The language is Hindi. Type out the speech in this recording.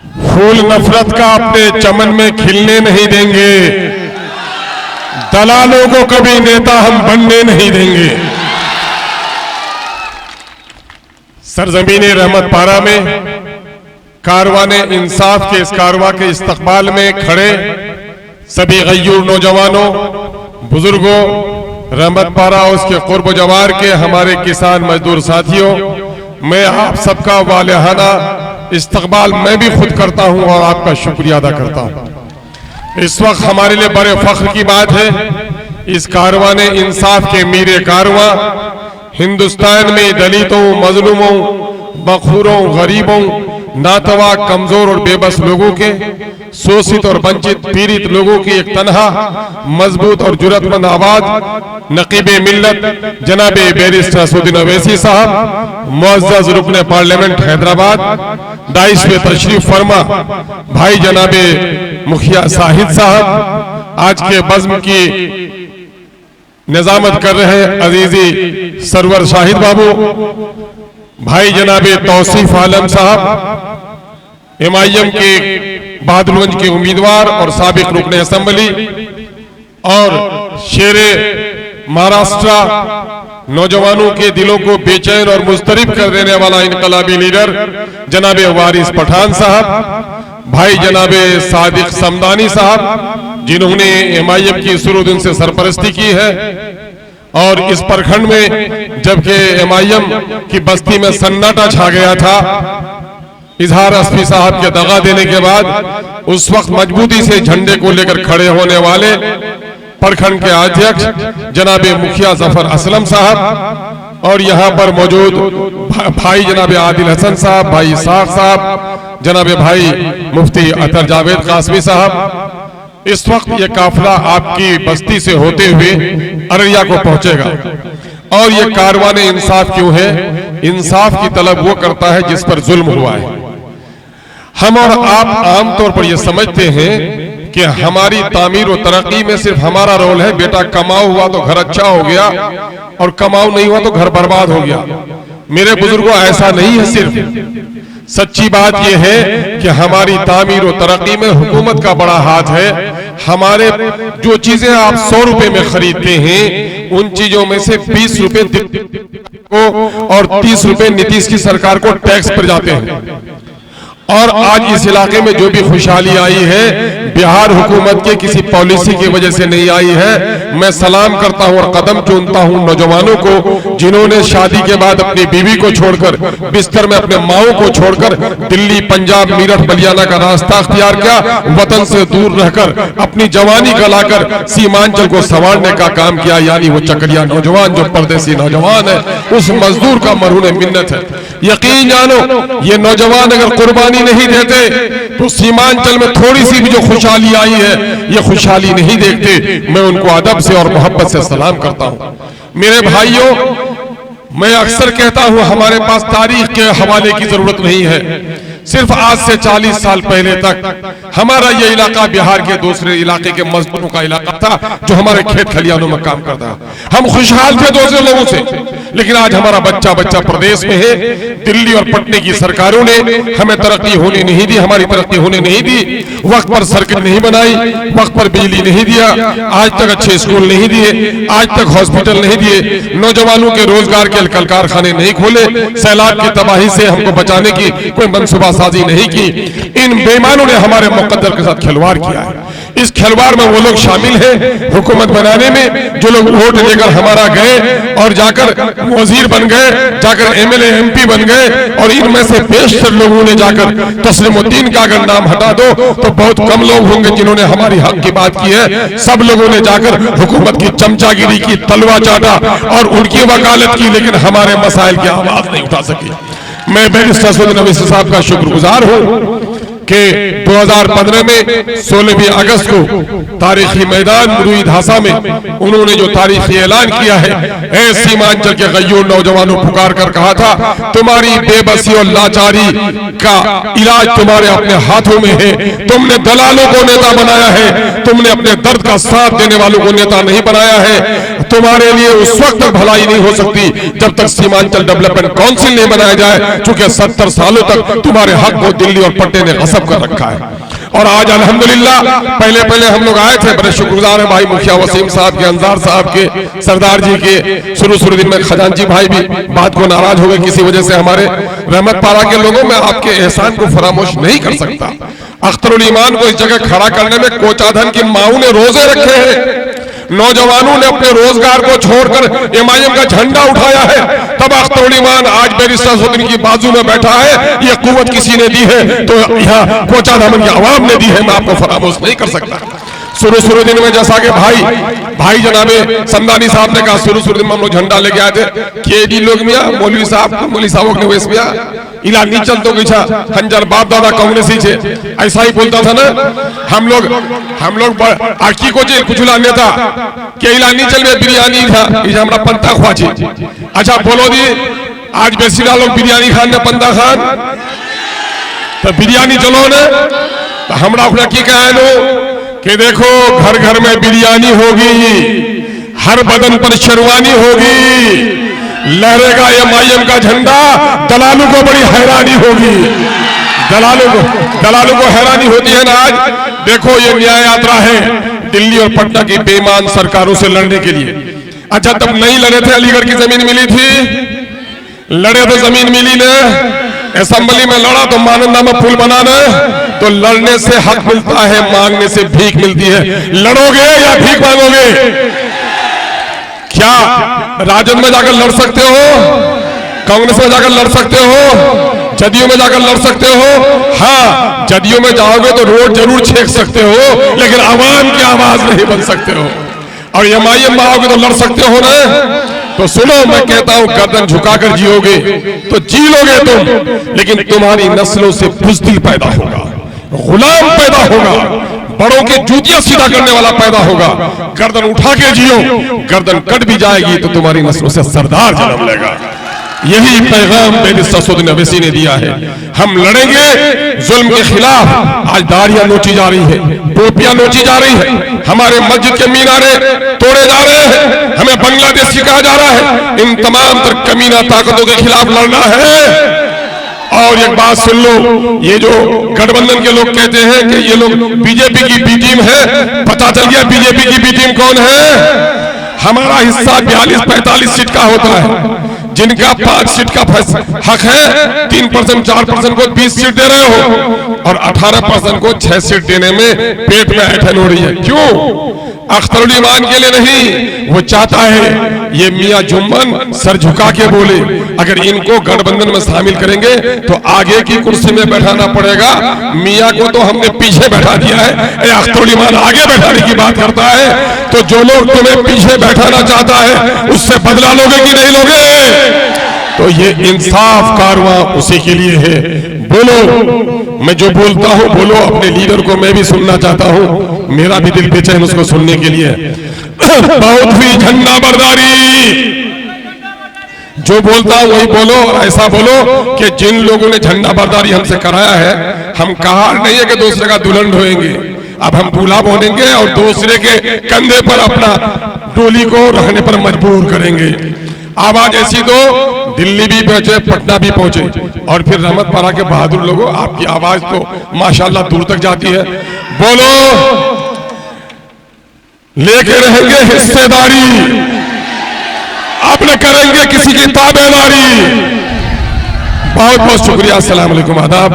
फूल नफरत का अपने चमन में खिलने नहीं देंगे, दलालों को कभी नेता हम बनने नहीं देंगे। सरजमीने रहमत पारा में कारवाने इंसाफ के इस कारवा के इस्तकबाल में खड़े सभी गय्यूर नौजवानों, बुजुर्गों, रहमत पारा और उसके कुर्ब जवार के हमारे किसान मजदूर साथियों, मैं आप सबका वालिहाना इस्तकबाल मैं भी खुद करता हूं और आपका शुक्रिया अदा करता हूं। इस वक्त हमारे लिए बड़े फख्र की बात है, इस कारवाने इंसाफ के मीरे कारवां हिंदुस्तान में दलितों, मजलूमों, मखूरों, गरीबों, नातवा, कमजोर और बेबस लोगों के, शोषित और वंचित पीड़ित लोगों की एक तनहा मजबूत और जुर्रतमंद आवाज नकीबे मिल्लत जनाबे बैरिस्टर असदुद्दीन अवैसी साहब, मुअज़्ज़ज़ रुकने पार्लियामेंट हैदराबाद, दाइश पे तशरीफ फरमा भाई जनाबे मुखिया साहिद साहब, आज के बज़्म की निजामत कर रहे अजीजी सरवर शाहिद बाबू, भाई जनाबे तौसीफ आलम साहब, एमआईएम के बहादुरगंज के उम्मीदवार और साबिक रुकने असेंबली और शेरे महाराष्ट्र, नौजवानों के दिलों को बेचैन और मुस्तरिब कर देने वाला इनकलाबी लीडर जनाबे वारिस पठान साहब, भाई जनाबे सादिक समदानी साहब, जिन्होंने एमआईएम की शुरू दिन से सरपरस्ती की है और इस प्रखंड में जबकि एमआईएम की बस्ती में सन्नाटा छा गया था, इजहार अस्फी साहब के दगा देने के बाद उस वक्त मजबूती से झंडे को लेकर खड़े होने वाले प्रखंड के अध्यक्ष जनाबे मुखिया जफर असलम साहब और यहाँ पर मौजूद भाई जनाबे आदिल हसन साहब, भाई इसाक साहब, जनाबे भाई मुफ्ती अतर जावेद कासमी साहब, इस वक्त ये काफिला आपकी बस्ती से होते हुए अररिया को पहुंचेगा। और ये कारवाने इंसाफ क्यों है? इंसाफ की तलब वो करता है जिस पर जुल्म हुआ है। हम और आप आमतौर पर ये समझते हैं कि हमारी तामीर और तरक्की में सिर्फ हमारा रोल है, बेटा कमाओ हुआ तो घर अच्छा हो गया और कमाओ नहीं हुआ तो घर बर्बाद हो गया। मेरे बुजुर्गों, ऐसा नहीं है। सिर्फ सच्ची बात यह है कि हमारी तामीर और तरक्की में हुकूमत का बड़ा हाथ है। हमारे जो चीजें आप 100 रुपए में खरीदते हैं, उन चीजों में से 20 रुपए को और 30 रुपए नीतीश की सरकार को टैक्स पर जाते हैं। और आज इस इलाके में जो भी खुशहाली आई है, बिहार हुकूमत के किसी पॉलिसी की वजह से नहीं आई है। मैं सलाम करता हूं और कदम चूमता हूं नौजवानों को जिन्होंने शादी के बाद अपनी बीवी को छोड़कर, बिस्तर में अपने माओ को छोड़कर दिल्ली, पंजाब, मीरठ, बलियाना का रास्ता अख्तियार किया, वतन से दूर रहकर अपनी जवानी गलाकर सीमांचल को संवारने का काम किया। यानी वो चकरिया नौजवान जो परदेसी नौजवान है, उस मजदूर का मरहून मिन्नत है। यकीन जानो, ये नौजवान अगर कुर्बानी नहीं देते तो सीमांचल में थोड़ी सी भी जो खुशहाली आई है, ये खुशहाली नहीं देखते। मैं उनको अदब से और मोहब्बत से सलाम करता हूं। मेरे भाइयों, मैं अक्सर कहता हूं हमारे पास तारीख के हवाले की जरूरत नहीं है। सिर्फ आज से 40 साल पहले तक हमारा ये इलाका बिहार के दूसरे इलाके के मजदूरों का इलाका था जो हमारे खेत खलियानों में काम करता। हम खुशहाल थे दूसरे लोगों से, लेकिन आज हमारा बच्चा बच्चा प्रदेश में है। दिल्ली और पटने की सरकारों ने हमें तरक्की होने नहीं दी, हमारी तरक्की होने नहीं दी। वक्त पर सड़कें नहीं बनाई, वक्त पर बिजली नहीं दिया, आज तक अच्छे स्कूल नहीं दिए, आज तक हॉस्पिटल नहीं दिए, नौजवानों के रोजगार के कल कारखाने नहीं खोले, सैलाब की तबाही से हमको बचाने की कोई मनसूबा साजी नहीं की। इन बेईमानों ने हमारे मुकद्दर के साथ खिलवाड़ किया है। इस खिलवाड़ में वो लोग शामिल हैं हुकूमत बनाने में, जो लोग वोट लेकर हमारा गए और जाकर वजीर बन गए, जाकर एमएलए एमपी बन गए, और इनमें से बेशतर लोगों ने जाकर तस्लीमुद्दीन का अगर नाम हटा दो तो बहुत कम लोग होंगे जिन्होंने हमारी हक की बात की है। सब लोगों ने जाकर हुकूमत की चमचागिरी की, तलवा चाटा और उनकी वकालत की, लेकिन हमारे मसाइल की आवाज नहीं उठा सकी। मैं बैरिस्टर असदुद्दीन अवैसी साहब का शुक्रगुजार हूं कि 2015 में 16 अगस्त को तारीखी मैदान रुई धासा में उन्होंने जो तारीखी ऐलान किया है, ऐ सीमांचल के गय्यूर नौजवानों पुकार कर कहा था तुम्हारी बेबसी और लाचारी का इलाज तुम्हारे अपने हाथों में है। तुमने दलालों को नेता बनाया है, तुमने अपने दर्द का साथ देने वालों को नेता नहीं बनाया है। तुम्हारे लिए उस वक्त तक भलाई नहीं हो सकती जब तक सीमांचल डेवलपमेंट काउंसिल नहीं बनाया जाए, क्योंकि 70 सालों तक तुम्हारे हक को दिल्ली और पटने ने नस्ब कर रखा है। और आज अल्हम्दुलिल्लाह, पहले हम लोग आए थे, बड़े शुक्रगुजार हैं भाई मुखिया वसीम साहब के, अंजार साहब के, सरदार जी के। शुरू दिन में खजानची भाई भी बात को नाराज हो गए किसी वजह से। हमारे रहमत पारा के लोगों में आपके एहसान को फरामोश नहीं कर सकता। अख्तरुल ईमान को इस जगह खड़ा करने में कोचाधन की माऊ ने रोजे रखे हैं, नौजवानों ने अपने रोजगार को छोड़कर एमआईएम का झंडा उठाया है, तब अख्तरुल ईमान आज बैरिस्टर असदुद्दीन की बाजू में बैठा है। ये कुव्वत किसी ने दी है तो यहाँ कोचाधन की आवाम ने दी है, मैं आपको फरामोश नहीं कर सकता। शुरू दिन में जैसा कि भाई जनाबे समदानी साहब ने कहा, शुरू दिन में हम लोग झंडा लेके आए थे, केडी लोग मियाँ मौलवी साहब ने वेश मियाँ इला नीचल तो किछा हंजर बाप दादा कांग्रेसी छे, ऐसा ही बोलता था ना। हम लोग आखी को जे कुछ नेता के इला नीचल में बिरयानी था, इजा हमरा पंता ख्वाची। अच्छा बोलो दी, आज बेसिरा लोग बिरयानी खान ने पंता खान तो बिरयानी चलो ने, तो हमरा की कहे नो कि देखो घर घर में बिरयानी होगी, हर बदन पर शेरवानी होगी, लहरेगा एमआईएम का झंडा, दलालों को बड़ी हैरानी होगी। दलालों को हैरानी होती है ना। आज देखो ये न्याय यात्रा है दिल्ली और पटना की बेईमान सरकारों से लड़ने के लिए। अच्छा तब नहीं लड़े थे, अलीगढ़ की जमीन मिली थी, लड़े तो जमीन मिली न, असेंबली में लड़ा तो मानंदा में पुल बनाना, तो लड़ने से हक मिलता है, मांगने से भीख मिलती है। लड़ोगे या भीख मांगोगे? क्या राजद में जाकर लड़ सकते हो, कांग्रेस में जाकर लड़ सकते हो, जदयू में जाकर लड़ सकते हो? हाँ, जदयू में जाओगे तो रोड जरूर छेक सकते हो, लेकिन आवाम की आवाज नहीं बन सकते हो। और एमआईएम में आओगे तो लड़ सकते हो ना। तो सुनो, मैं कहता हूं गर्दन झुकाकर जियोगे तो जी लोगे तुम, लेकिन तुम्हारी नस्लों से बुज़दिल पैदा होगा, गुलाम पैदा होगा, बड़ों के जूतियां सीधा करने वाला पैदा होगा। गर्दन उठा के जियो, गर्दन कट भी जाएगी तो तुम्हारी नस्लों से सरदार जन्म लेगा। यही पैगाम बैरिस्टर असदुद्दीन ओवैसी ने दिया है। हम लड़ेंगे जुल्म के खिलाफ। आज दाढ़ियां नोची जा रही है, टोपियां नोची जा रही है, हमारे मस्जिद के मीनारे तोड़े जा रहे हैं, हमें बांग्लादेश सिखाया जा रहा है। इन तमाम तर कमीना ताकतों के खिलाफ लड़ना है। और एक बात सुन लो, ये जो गठबंधन के लोग कहते हैं कि ये लोग बीजेपी की बी टीम है, पता चल गया बीजेपी की बी टीम कौन है। हमारा हिस्सा 42-45 सीट का होता है, जिनका 5 सीट का हक है, 3% 4% को 20 सीट दे रहे हो और 18% को 6 सीट देने में पेट में ऐठन हो रही है। क्यों? अख्तरुल ईमान के लिए नहीं, वो चाहता है ये मियां जुम्मन सर झुका के बोले। अगर इनको गठबंधन में शामिल करेंगे तो आगे की कुर्सी में बैठाना पड़ेगा। मियां को तो हमने पीछे बैठा दिया है, अख्तरुल ईमान आगे बैठाने की बात करता है। तो जो लोग तुम्हें पीछे बैठाना चाहता है उससे बदला लोगे कि नहीं लोगे? तो ये इंसाफ कारवां उसी के लिए है। बोलो, मैं जो बोलता हूं बोलो, अपने लीडर को मैं भी सुनना चाहता हूं, मेरा भी दिल बेचैन उसको सुनने के लिए। बहुत हुई झंडा बरदारी, जो बोलता हूं वही बोलो। ऐसा बोलो कि जिन लोगों ने झंडा बरदारी हमसे कराया है, हम कहा नहीं है कि दूसरे का दुल्हन ढोएंगे, अब हम दूल्हा बनेंगे और दूसरे के कंधे पर अपना डोली को रखने पर मजबूर करेंगे। आवाज ऐसी दो, दिल्ली भी पहुंचे, पटना भी पहुंचे, और फिर रहमत पारा के बहादुर लोगों, आपकी आवाज तो माशाल्लाह दूर तक जाती है। बोलो, लेके रहेंगे हिस्सेदारी, अपने करेंगे किसी की ताबेदारी। बहुत बहुत शुक्रिया, अस्सलाम वालेकुम, आदाब।